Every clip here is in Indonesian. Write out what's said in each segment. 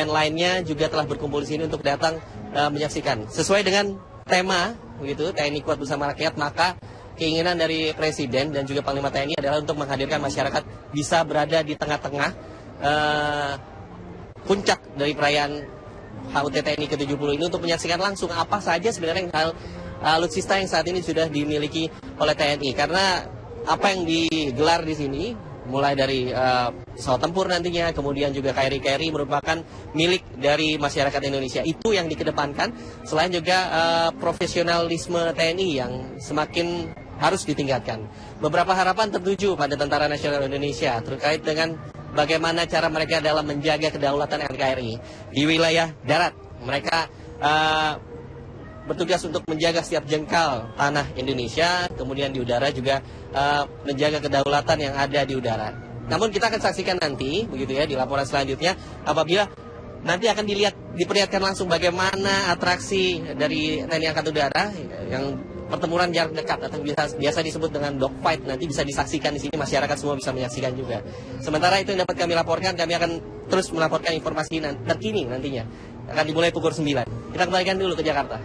dan lainnya juga telah berkumpul di sini untuk datang menyaksikan. Sesuai dengan tema, begitu, TNI Kuat Bersama Rakyat, maka keinginan dari Presiden dan juga Panglima TNI adalah untuk menghadirkan masyarakat bisa berada di tengah-tengah puncak dari perayaan HUT TNI ke-70 ini untuk menyaksikan langsung apa saja sebenarnya alutsista yang saat ini sudah dimiliki oleh TNI. Karena apa yang digelar di sini, mulai dari pesawat tempur nantinya, kemudian juga KRI merupakan milik dari masyarakat Indonesia. Itu yang dikedepankan, selain juga profesionalisme TNI yang semakin harus ditingkatkan. Beberapa harapan tertuju pada Tentara Nasional Indonesia terkait dengan bagaimana cara mereka dalam menjaga kedaulatan NKRI di wilayah darat. Mereka bertugas untuk menjaga setiap jengkal tanah Indonesia, kemudian di udara juga menjaga kedaulatan yang ada di udara. Namun kita akan saksikan nanti, begitu ya, di laporan selanjutnya, apabila nanti akan diperlihatkan langsung bagaimana atraksi dari TNI Angkatan Udara yang pertempuran jarak dekat atau biasa disebut dengan dogfight, nanti bisa disaksikan di sini, masyarakat semua bisa menyaksikan juga. Sementara itu yang dapat kami laporkan, kami akan terus melaporkan informasi terkini nantinya. Akan dimulai pukul 9. Kita kembalikan dulu ke Jakarta.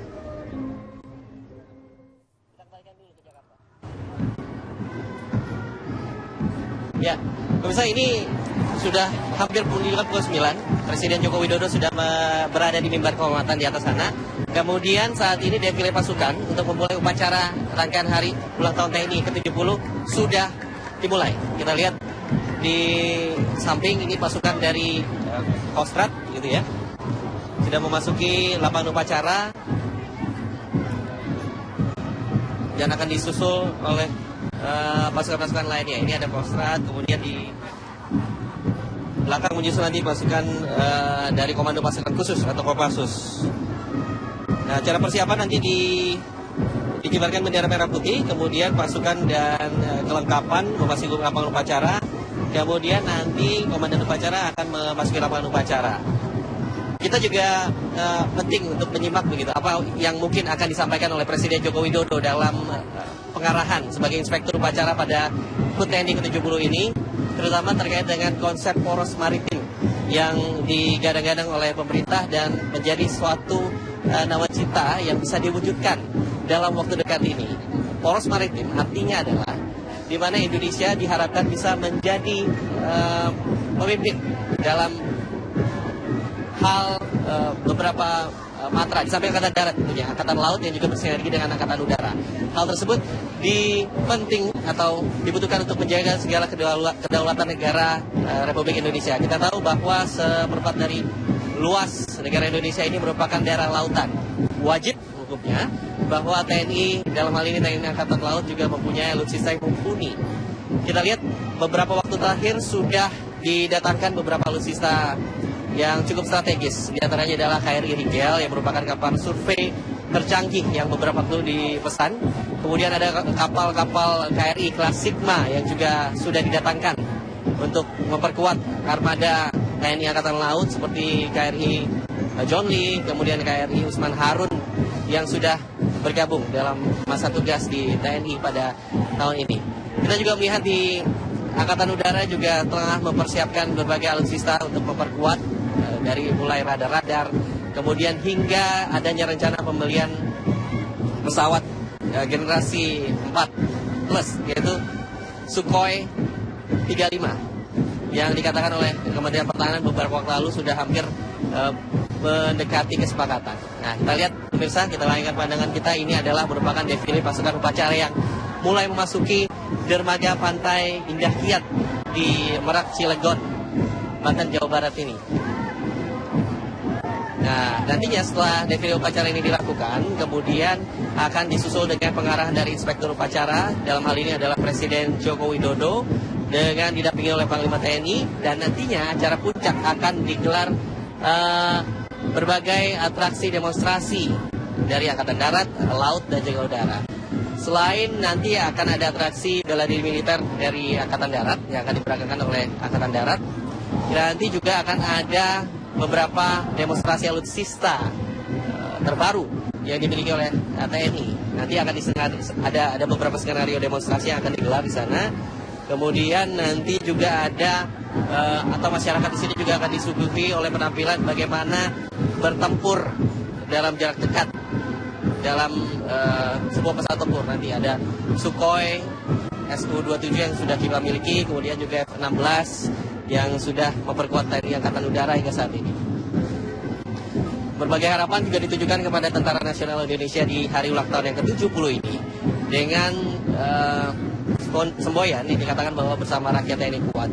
Ya, pemirsa, ini sudah hampir menunjukkan pukul 9. Presiden Joko Widodo sudah berada di mimbar kehormatan di atas sana. Kemudian saat ini defile pasukan untuk memulai upacara rangkaian hari ulang tahun TNI ke-70 sudah dimulai. Kita lihat di samping ini pasukan dari Kostrad, gitu ya, sudah memasuki lapangan upacara dan akan disusul oleh pasukan-pasukan lainnya. Ini ada Kostrad, kemudian di belakang menyusul nanti pasukan dari Komando Pasukan Khusus atau Kopassus. Nah, cara persiapan nanti dikibarkan bendera merah putih, kemudian pasukan dan kelengkapan memasuki lapangan upacara, kemudian nanti komandan upacara akan memasuki lapangan upacara. Kita juga penting untuk menyimak begitu apa yang mungkin akan disampaikan oleh Presiden Joko Widodo dalam pengarahan sebagai inspektur upacara pada HUT TNI ke-70 ini, terutama terkait dengan konsep poros maritim yang digadang-gadang oleh pemerintah dan menjadi suatu nawacita yang bisa diwujudkan dalam waktu dekat ini. Poros maritim artinya adalah di mana Indonesia diharapkan bisa menjadi pemimpin dalam hal beberapa matra, di samping Angkatan Darat tentunya, Angkatan Laut yang juga bersinergi dengan Angkatan Udara. Hal tersebut penting atau dibutuhkan untuk menjaga segala kedaulatan negara Republik Indonesia. Kita tahu bahwa seperempat dari luas negara Indonesia ini merupakan daerah lautan. Wajib hukumnya bahwa TNI, dalam hal ini TNI Angkatan Laut, juga mempunyai alutsista yang mumpuni. Kita lihat beberapa waktu terakhir sudah didatangkan beberapa alutsista yang cukup strategis. Di antaranya adalah KRI Rigel yang merupakan kapal survei tercanggih yang beberapa waktu dipesan. Kemudian ada kapal-kapal KRI kelas Sigma yang juga sudah didatangkan untuk memperkuat armada TNI Angkatan Laut seperti KRI John Lee, kemudian KRI Usman Harun yang sudah bergabung dalam masa tugas di TNI pada tahun ini. Kita juga melihat di Angkatan Udara juga tengah mempersiapkan berbagai alutsista untuk memperkuat dari mulai radar-radar, kemudian hingga adanya rencana pembelian pesawat generasi 4 plus, yaitu Sukhoi 35 yang dikatakan oleh Kementerian Pertahanan beberapa waktu lalu sudah hampir mendekati kesepakatan. Nah, kita lihat pemirsa, kita layangkan pandangan kita, ini adalah merupakan defile pasukan upacara yang mulai memasuki dermaga pantai Indah Kiat di Merak, Cilegon, Banten, Jawa Barat ini. Nah, nantinya setelah defile upacara ini dilakukan, kemudian akan disusul dengan pengarahan dari inspektur upacara, dalam hal ini adalah Presiden Joko Widodo, dengan didampingi oleh Panglima TNI, dan nantinya acara puncak akan digelar berbagai atraksi demonstrasi dari Angkatan Darat, Laut, dan juga Udara. Selain nanti akan ada atraksi bela diri militer dari Angkatan Darat yang akan diperagakan oleh Angkatan Darat, dan nanti juga akan ada beberapa demonstrasi alutsista terbaru yang dimiliki oleh TNI. Nanti akan ada beberapa skenario demonstrasi yang akan digelar di sana. Kemudian nanti juga ada atau masyarakat di sini juga akan disuguhi oleh penampilan bagaimana bertempur dalam jarak dekat dalam sebuah pesawat tempur. Nanti ada Sukhoi Su-27 yang sudah kita miliki, kemudian juga F-16 yang sudah memperkuat TNI Angkatan Udara hingga saat ini. Berbagai harapan juga ditujukan kepada Tentara Nasional Indonesia di hari ulang tahun yang ke-70 ini dengan semboyan yang dikatakan bahwa bersama rakyat TNI kuat.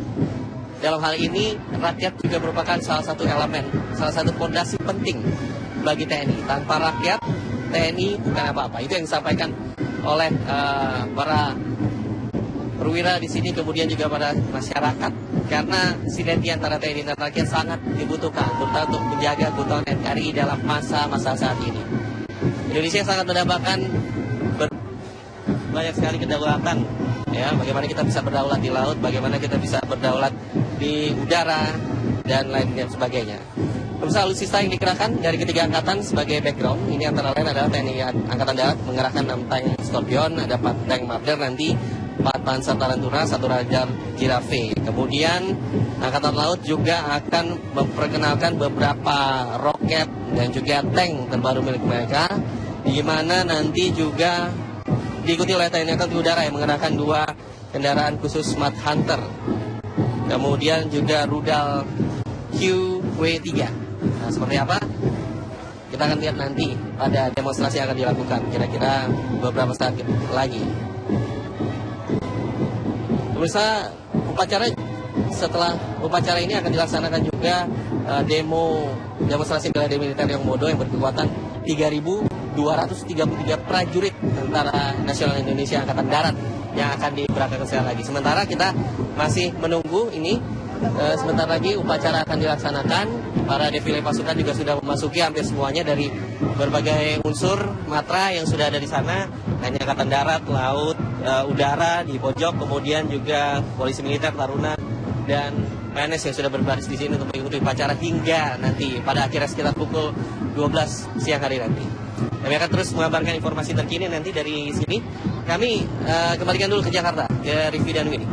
Dalam hal ini, rakyat juga merupakan salah satu elemen, salah satu fondasi penting bagi TNI. Tanpa rakyat, TNI bukan apa-apa. Itu yang disampaikan oleh para perwira di sini, kemudian juga pada masyarakat. Karena sinergi antara TNI dan rakyat sangat dibutuhkan untuk menjaga keutuhan NKRI dalam masa-masa saat ini. Indonesia sangat mendambakan banyak sekali kedaulatan, ya, bagaimana kita bisa berdaulat di laut, bagaimana kita bisa berdaulat di udara dan lain sebagainya. Pemirsa, alutsista yang dikerahkan dari ketiga angkatan sebagai background ini antara lain adalah TNI Angkatan Darat mengerahkan 6 tank Scorpion, ada 4 tank Marder nanti, 4 Panzer Tarantula, 1 Radar Giraffe. Kemudian Angkatan Laut juga akan memperkenalkan beberapa roket dan juga tank terbaru milik mereka, di mana nanti juga diikuti oleh TNI Angkatan Udara yang mengerahkan 2 kendaraan khusus Smart Hunter. Kemudian juga rudal QW3. Nah, seperti apa? Kita akan lihat nanti pada demonstrasi yang akan dilakukan kira-kira beberapa saat lagi. Pemirsa, setelah upacara ini akan dilaksanakan juga demonstrasi bela diri militer yang Modo yang berkekuatan 3.233 prajurit Tentara Nasional Indonesia Angkatan Darat yang akan diberangkatkan sekali lagi. Sementara kita masih menunggu ini. Sebentar lagi upacara akan dilaksanakan. Para defile pasukan juga sudah memasuki hampir semuanya dari berbagai unsur matra yang sudah ada di sana. TNI Angkatan Darat, Laut, Udara di pojok, kemudian juga Polisi Militer, Taruna, dan PNS yang sudah berbaris di sini untuk mengikuti upacara hingga nanti pada akhirnya sekitar pukul 12 siang hari nanti. Kami akan terus mengabarkan informasi terkini nanti dari sini. Kami kembalikan dulu ke Jakarta, ke Rifki dan Winnie.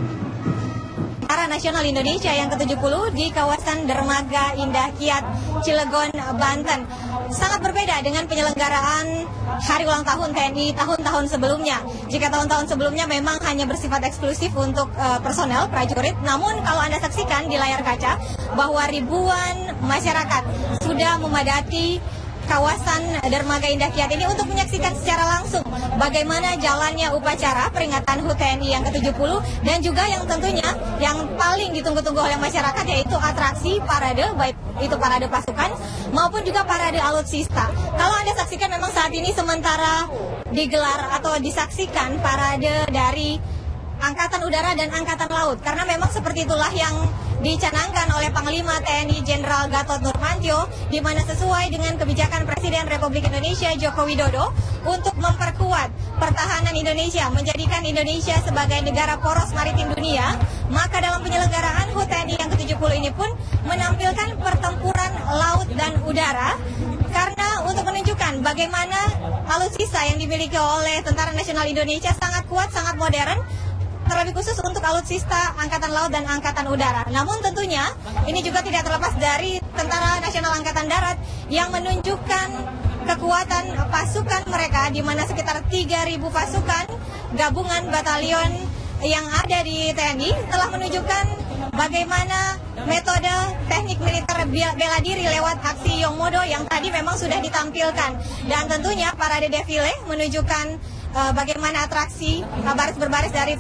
Tentara Nasional Indonesia yang ke-70 di kawasan Dermaga Indah Kiat, Cilegon, Banten. Sangat berbeda dengan penyelenggaraan hari ulang tahun TNI tahun-tahun sebelumnya. Jika tahun-tahun sebelumnya memang hanya bersifat eksklusif untuk personel, prajurit, namun kalau Anda saksikan di layar kaca bahwa ribuan masyarakat sudah memadati kawasan Dermaga Indah Kiat ini untuk menyaksikan secara langsung bagaimana jalannya upacara peringatan HUT TNI yang ke-70 dan juga yang tentunya yang paling ditunggu-tunggu oleh masyarakat yaitu atraksi parade, baik itu parade pasukan maupun juga parade alutsista. Kalau Anda saksikan memang saat ini sementara digelar atau disaksikan parade dari Angkatan Udara dan Angkatan Laut, karena memang seperti itulah yang dicanangkan oleh Panglima TNI Jenderal Gatot Nurmantio, di mana sesuai dengan kebijakan Presiden Republik Indonesia Joko Widodo untuk memperkuat pertahanan Indonesia, menjadikan Indonesia sebagai negara poros maritim dunia, maka dalam penyelenggaraan HUT TNI yang ke-70 ini pun menampilkan pertempuran laut dan udara, karena untuk menunjukkan bagaimana alutsista yang dimiliki oleh Tentara Nasional Indonesia sangat kuat, sangat modern, terlebih khusus untuk alutsista Angkatan Laut dan Angkatan Udara. Namun tentunya ini juga tidak terlepas dari Tentara Nasional Angkatan Darat yang menunjukkan kekuatan pasukan mereka, di mana sekitar 3.000 pasukan gabungan batalion yang ada di TNI telah menunjukkan bagaimana metode teknik militer bela diri lewat aksi Yongmodo yang tadi memang sudah ditampilkan. Dan tentunya parade defile menunjukkan bagaimana atraksi baris berbaris dari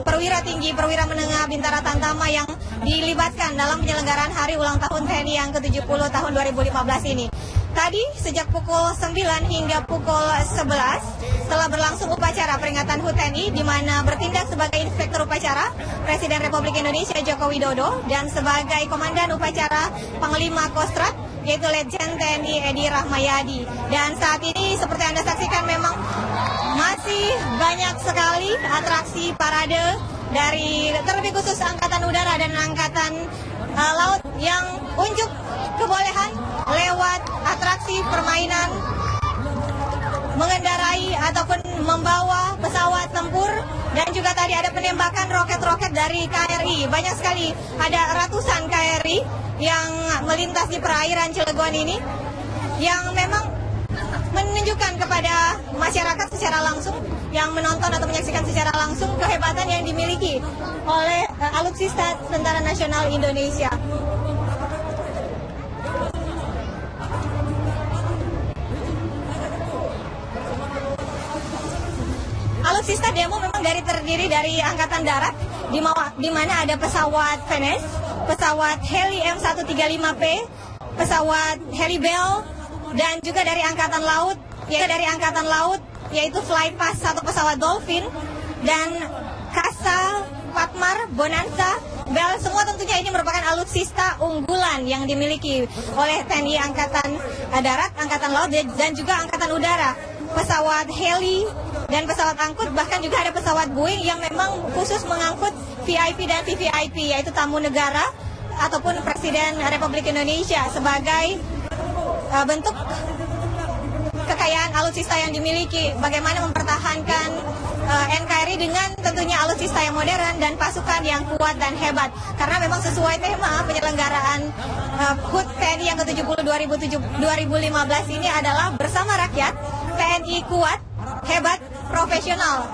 perwira tinggi, perwira menengah, bintara tamtama yang dilibatkan dalam penyelenggaraan hari ulang tahun TNI yang ke-70 tahun 2015 ini. Tadi sejak pukul 9 hingga pukul 11 telah berlangsung upacara peringatan HUT TNI, di mana bertindak sebagai inspektur upacara Presiden Republik Indonesia Joko Widodo dan sebagai komandan upacara Panglima Kostrat yaitu Letjen TNI Edi Rahmayadi. Dan saat ini seperti Anda saksikan memang masih banyak sekali atraksi parade dari terlebih khusus Angkatan Udara dan Angkatan Laut yang unjuk kebolehan lewat atraksi permainan mengendarai ataupun membawa pesawat tempur, dan juga tadi ada penembakan roket-roket dari KRI. Banyak sekali, ada ratusan KRI yang melintas di perairan Cilegon ini, yang memang menunjukkan kepada masyarakat secara langsung yang menonton atau menyaksikan secara langsung kehebatan yang dimiliki oleh alutsista Tentara Nasional Indonesia. Alutsista demo memang terdiri dari Angkatan Darat, di mana ada pesawat Venus, pesawat Heli M135P, pesawat Heli Bell, dan juga dari Angkatan Laut, yaitu Flypass satu pesawat Dolphin, dan Kasa, Patmar, Bonanza, Bell. Semua tentunya ini merupakan alutsista unggulan yang dimiliki oleh TNI Angkatan Darat, Angkatan Laut, dan juga Angkatan Udara. Pesawat heli dan pesawat angkut, bahkan juga ada pesawat Boeing yang memang khusus mengangkut VIP dan VVIP, yaitu tamu negara ataupun Presiden Republik Indonesia, sebagai bentuk kekayaan alutsista yang dimiliki, bagaimana mempertahankan NKRI dengan tentunya alutsista yang modern dan pasukan yang kuat dan hebat. Karena memang sesuai tema penyelenggaraan HUT TNI yang ke-70 2015 ini adalah bersama rakyat, TNI kuat, hebat, profesional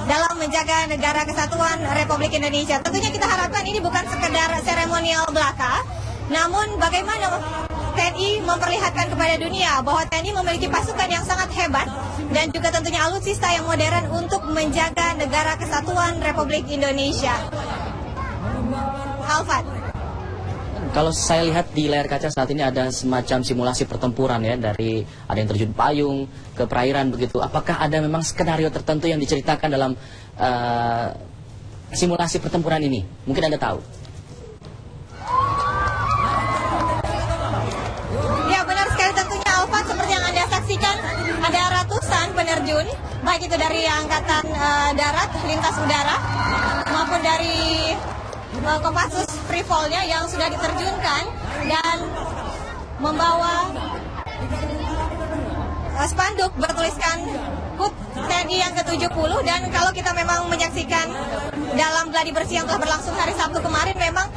dalam menjaga negara kesatuan Republik Indonesia. Tentunya kita harapkan ini bukan sekedar seremonial belaka, namun bagaimana TNI memperlihatkan kepada dunia bahwa TNI memiliki pasukan yang sangat hebat dan juga tentunya alutsista yang modern untuk menjaga negara kesatuan Republik Indonesia. Alfat. Kalau saya lihat di layar kaca saat ini ada semacam simulasi pertempuran ya, dari ada yang terjun payung ke perairan begitu. Apakah ada memang skenario tertentu yang diceritakan dalam simulasi pertempuran ini? Mungkin Anda tahu. Ya, benar sekali tentunya Alfat, seperti yang Anda saksikan ada ratusan penerjun, baik itu dari Angkatan Darat, lintas udara, maupun dari Kopassus Free Fall-nya yang sudah diterjunkan dan membawa spanduk bertuliskan HUT TNI yang ke-70. Dan kalau kita memang menyaksikan dalam gladi bersih yang telah berlangsung hari Sabtu kemarin, memang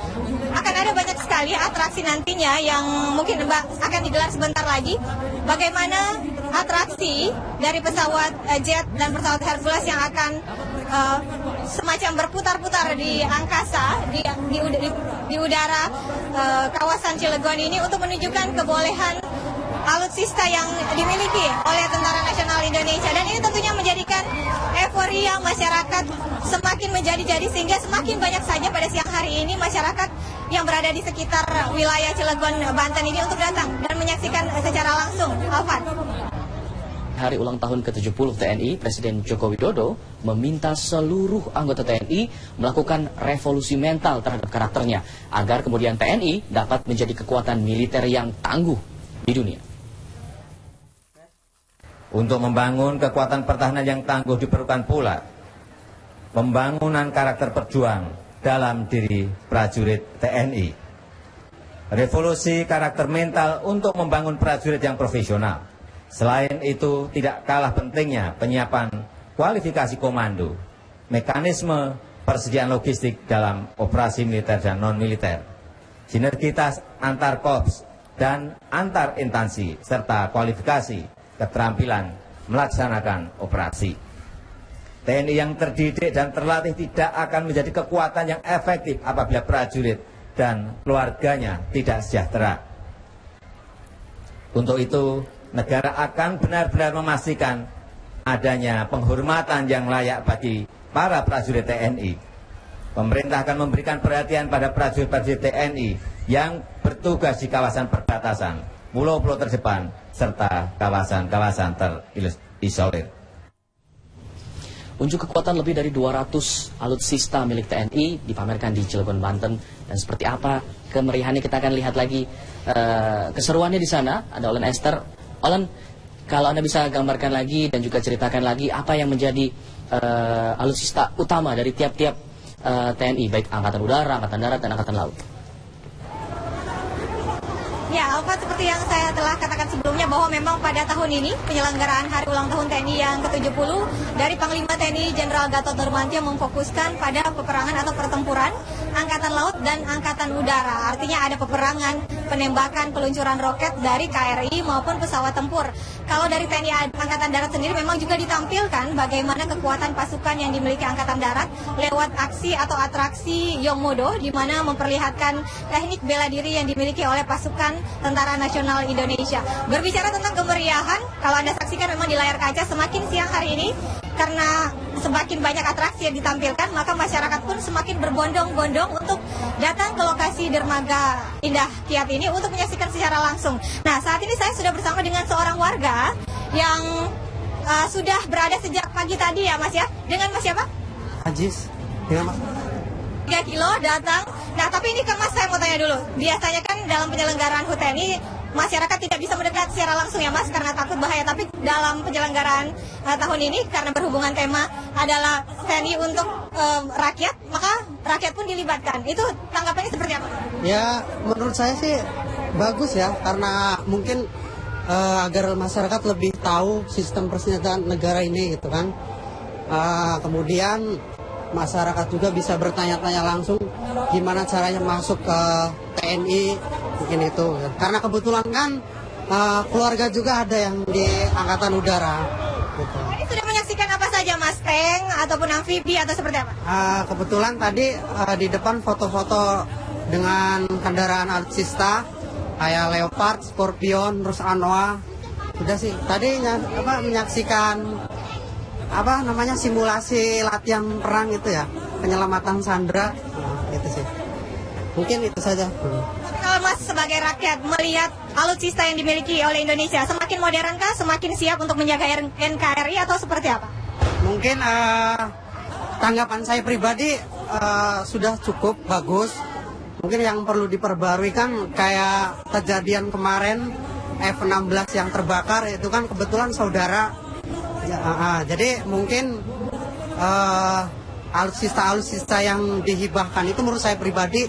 akan ada banyak sekali atraksi nantinya yang mungkin akan digelar sebentar lagi. Bagaimana atraksi dari pesawat jet dan pesawat Hercules yang akan semacam berputar-putar di angkasa, di udara kawasan Cilegon ini, untuk menunjukkan kebolehan alutsista yang dimiliki oleh Tentara Nasional Indonesia. Dan ini tentunya menjadikan euforia masyarakat semakin menjadi-jadi, sehingga semakin banyak saja pada siang hari ini masyarakat yang berada di sekitar wilayah Cilegon, Banten ini untuk datang dan menyaksikan secara langsung. Alfat. Hari ulang tahun ke-70 TNI, Presiden Joko Widodo meminta seluruh anggota TNI melakukan revolusi mental terhadap karakternya, agar kemudian TNI dapat menjadi kekuatan militer yang tangguh di dunia. Untuk membangun kekuatan pertahanan yang tangguh diperlukan pula pembangunan karakter perjuang dalam diri prajurit TNI. Revolusi karakter mental untuk membangun prajurit yang profesional. Selain itu, tidak kalah pentingnya penyiapan kualifikasi komando, mekanisme persediaan logistik dalam operasi militer dan non-militer, sinergitas antar korps dan antar instansi, serta kualifikasi keterampilan melaksanakan operasi. TNI yang terdidik dan terlatih tidak akan menjadi kekuatan yang efektif apabila prajurit dan keluarganya tidak sejahtera. Untuk itu, negara akan benar-benar memastikan adanya penghormatan yang layak bagi para prajurit TNI. Pemerintah akan memberikan perhatian pada prajurit-prajurit TNI yang bertugas di kawasan perbatasan, pulau-pulau terdepan, serta kawasan-kawasan terisolir. Unjuk kekuatan lebih dari 200 alutsista milik TNI dipamerkan di Cilegon, Banten. Dan seperti apa kemeriahannya, kita akan lihat lagi keseruannya di sana. Ada Olen Esther. Olen, kalau Anda bisa gambarkan lagi dan juga ceritakan lagi apa yang menjadi alutsista utama dari tiap-tiap TNI, baik Angkatan Udara, Angkatan Darat, dan Angkatan Laut. Ya, Alfa, seperti yang saya telah katakan sebelumnya bahwa memang pada tahun ini penyelenggaraan Hari Ulang Tahun TNI yang ke-70 dari Panglima TNI Jenderal Gatot Nurmantio memfokuskan pada peperangan atau pertempuran Angkatan Laut dan Angkatan Udara. Artinya ada peperangan, penembakan, peluncuran roket dari KRI maupun pesawat tempur. Kalau dari TNI Angkatan Darat sendiri memang juga ditampilkan bagaimana kekuatan pasukan yang dimiliki Angkatan Darat lewat aksi atau atraksi Yongmodo, di mana memperlihatkan teknik bela diri yang dimiliki oleh pasukan Tentara Nasional Indonesia. Berbicara tentang kemeriahan, kalau Anda saksikan memang di layar kaca semakin siang hari ini, karena semakin banyak atraksi yang ditampilkan, maka masyarakat pun semakin berbondong-bondong untuk datang ke lokasi dermaga Indah Kiat ini untuk menyaksikan secara langsung. Nah, saat ini saya sudah bersama dengan seorang warga yang sudah berada sejak pagi tadi ya Mas ya. Dengan Mas siapa? Ajis, ya Mas. 3 kilo datang. Nah, tapi ini kan Mas, saya mau tanya dulu. Biasanya kan dalam penyelenggaraan HUT TNI, masyarakat tidak bisa mendekat secara langsung ya Mas, karena takut bahaya. Tapi dalam penyelenggaraan tahun ini, karena berhubungan tema adalah TNI untuk rakyat, maka rakyat pun dilibatkan. Itu tanggapannya seperti apa? Ya, menurut saya sih bagus ya, karena mungkin agar masyarakat lebih tahu sistem persenjataan negara ini gitu kan. Kemudian masyarakat juga bisa bertanya-tanya langsung gimana caranya masuk ke TNI, mungkin itu. Karena kebetulan kan keluarga juga ada yang di Angkatan Udara. Gitu. Tadi sudah menyaksikan apa saja Mas? Tank ataupun amfibi atau seperti apa? Kebetulan tadi di depan foto-foto dengan kendaraan alutsista kayak Leopard, Scorpion, terus Anoa. Sudah sih. Tadi menyaksikan simulasi latihan perang itu ya, penyelamatan sandera, gitu sih. Mungkin itu saja. Kalau Mas sebagai rakyat melihat alutsista yang dimiliki oleh Indonesia, semakin modern kah, semakin siap untuk menjaga NKRI atau seperti apa? Mungkin tanggapan saya pribadi sudah cukup bagus. Mungkin yang perlu diperbarui kan kayak kejadian kemarin F-16 yang terbakar, itu kan kebetulan saudara. Jadi mungkin alutsista yang dihibahkan itu menurut saya pribadi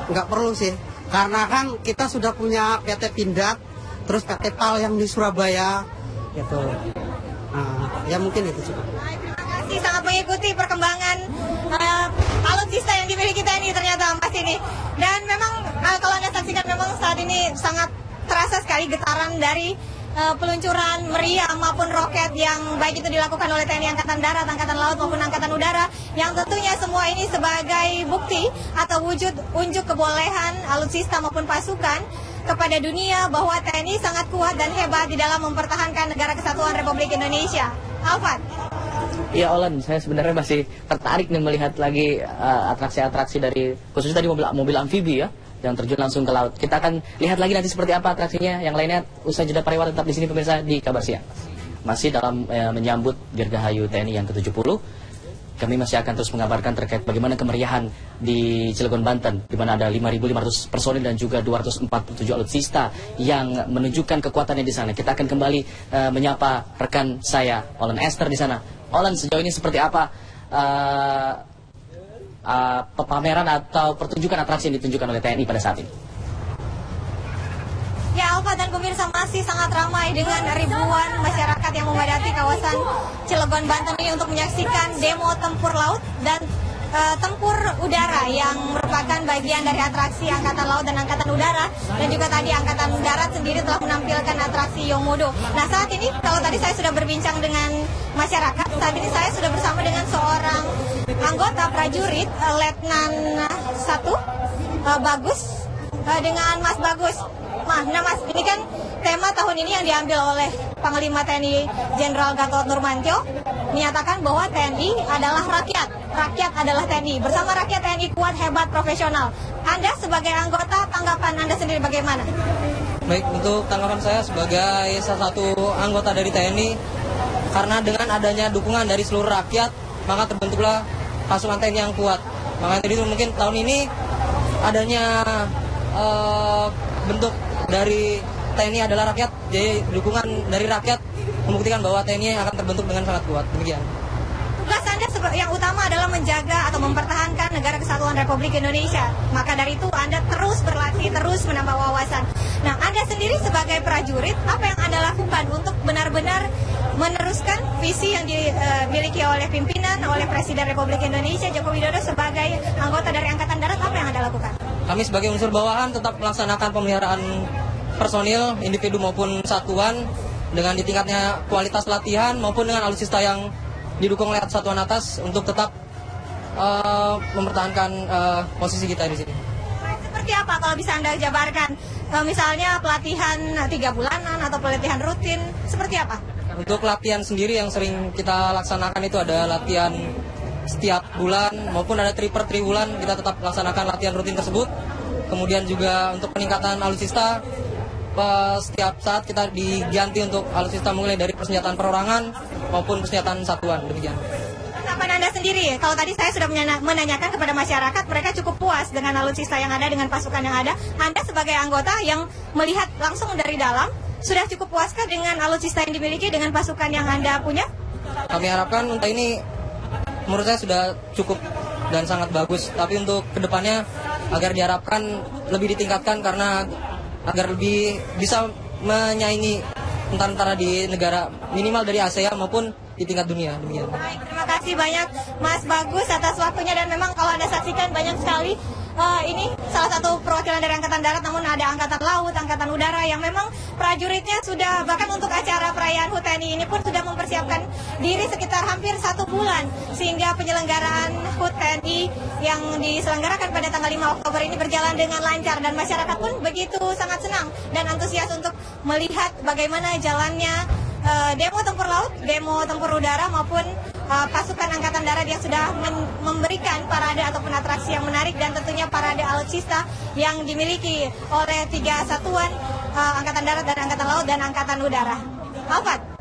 nggak perlu sih, karena kan kita sudah punya PT Pindad, terus PT PAL yang di Surabaya gitu. Ya mungkin itu cukup. Terima kasih, sangat mengikuti perkembangan alutsista yang dimiliki TNI ternyata Mas ini. Dan memang kalau Anda saksikan memang saat ini sangat terasa sekali getaran dari peluncuran meriam maupun roket yang baik itu dilakukan oleh TNI Angkatan Darat, Angkatan Laut maupun Angkatan Udara, yang tentunya semua ini sebagai bukti atau wujud unjuk kebolehan alutsista maupun pasukan kepada dunia bahwa TNI sangat kuat dan hebat di dalam mempertahankan negara kesatuan Republik Indonesia. Alfat. Ya Olan, saya sebenarnya masih tertarik nih melihat lagi atraksi-atraksi dari khususnya tadi mobil amfibi ya, yang terjun langsung ke laut. Kita akan lihat lagi nanti seperti apa atraksinya. Yang lainnya usai jeda pariwara, tetap di sini pemirsa di Kabar Siang. Masih dalam menyambut Dirgahayu TNI yang ke-70, kami masih akan terus mengabarkan terkait bagaimana kemeriahan di Cilegon, Banten, di mana ada 5.500 personil dan juga 247 alutsista yang menunjukkan kekuatannya di sana. Kita akan kembali menyapa rekan saya, Olan Esther di sana. Olan, sejauh ini seperti apa pameran atau pertunjukan atraksi yang ditunjukkan oleh TNI pada saat ini? Ya, Alfa dan pemirsa, masih sangat ramai dengan ribuan masyarakat yang memadati kawasan Cilegon, Banten ini untuk menyaksikan demo tempur laut dan tempur udara yang merupakan bagian dari atraksi Angkatan Laut dan Angkatan Udara, dan juga tadi Angkatan Darat sendiri telah menampilkan atraksi Yongmodo. Nah, saat ini kalau tadi saya sudah berbincang dengan masyarakat, saat ini saya sudah bersama dengan seorang anggota prajurit Letnan 1 Bagus dengan Mas Bagus. Nah Mas, ini kan tema tahun ini yang diambil oleh Panglima TNI Jenderal Gatot Nurmantio, menyatakan bahwa TNI adalah rakyat, rakyat adalah TNI. Bersama rakyat TNI kuat, hebat, profesional. Anda sebagai anggota, tanggapan Anda sendiri bagaimana? Baik, untuk tanggapan saya sebagai salah satu anggota dari TNI, karena dengan adanya dukungan dari seluruh rakyat, maka terbentuklah pasukan TNI yang kuat. Maka jadi mungkin tahun ini adanya bentuk dari TNI adalah rakyat, jadi dukungan dari rakyat membuktikan bahwa TNI akan terbentuk dengan sangat kuat. Demikian. Tugas Anda yang utama adalah menjaga atau mempertahankan negara kesatuan Republik Indonesia. Maka dari itu Anda terus berlatih, terus menambah wawasan. Nah, Anda sendiri sebagai prajurit, apa yang Anda lakukan untuk benar-benar meneruskan visi yang dimiliki oleh pimpinan, oleh Presiden Republik Indonesia Joko Widodo sebagai anggota dari Angkatan Darat? Apa yang Anda lakukan? Kami sebagai unsur bawahan tetap melaksanakan pemeliharaan personil, individu maupun satuan dengan ditingkatnya kualitas latihan maupun dengan alutsista yang didukung oleh satuan atas untuk tetap mempertahankan posisi kita di sini. Seperti apa kalau bisa Anda jabarkan? Misalnya pelatihan 3 bulanan atau pelatihan rutin, seperti apa? Untuk latihan sendiri yang sering kita laksanakan itu ada latihan setiap bulan maupun ada per bulan kita tetap laksanakan latihan rutin tersebut. Kemudian juga untuk peningkatan alutsista setiap saat kita diganti untuk alutsista mulai dari persenjataan perorangan maupun persenjataan satuan, demikian. Tanggapan Anda sendiri, kalau tadi saya sudah menanyakan kepada masyarakat, mereka cukup puas dengan alutsista yang ada, dengan pasukan yang ada. Anda sebagai anggota yang melihat langsung dari dalam, sudah cukup puaskah dengan alutsista yang dimiliki, dengan pasukan yang Anda punya? Kami harapkan untuk ini, menurut saya sudah cukup dan sangat bagus. Tapi untuk kedepannya agar diharapkan lebih ditingkatkan karena agar lebih bisa menyaingi tentara di negara minimal dari ASEAN maupun di tingkat dunia. Demikian. Baik, terima kasih banyak Mas Bagus atas waktunya, dan memang kalau Anda saksikan banyak sekali ini salah satu perwakilan dari Angkatan Darat, namun ada Angkatan Laut, Angkatan Udara yang memang prajuritnya sudah, bahkan untuk acara perayaan HUT TNI ini pun sudah mempersiapkan diri sekitar hampir 1 bulan, sehingga penyelenggaraan HUT TNI yang diselenggarakan pada tanggal 5 Oktober ini berjalan dengan lancar, dan masyarakat pun begitu sangat senang dan antusias untuk melihat bagaimana jalannya demo tempur laut, demo tempur udara maupun pasukan Angkatan Darat yang sudah memberikan parade ataupun atraksi yang menarik, dan tentunya parade alutsista yang dimiliki oleh 3 satuan Angkatan Darat dan Angkatan Laut dan Angkatan Udara. Alfat.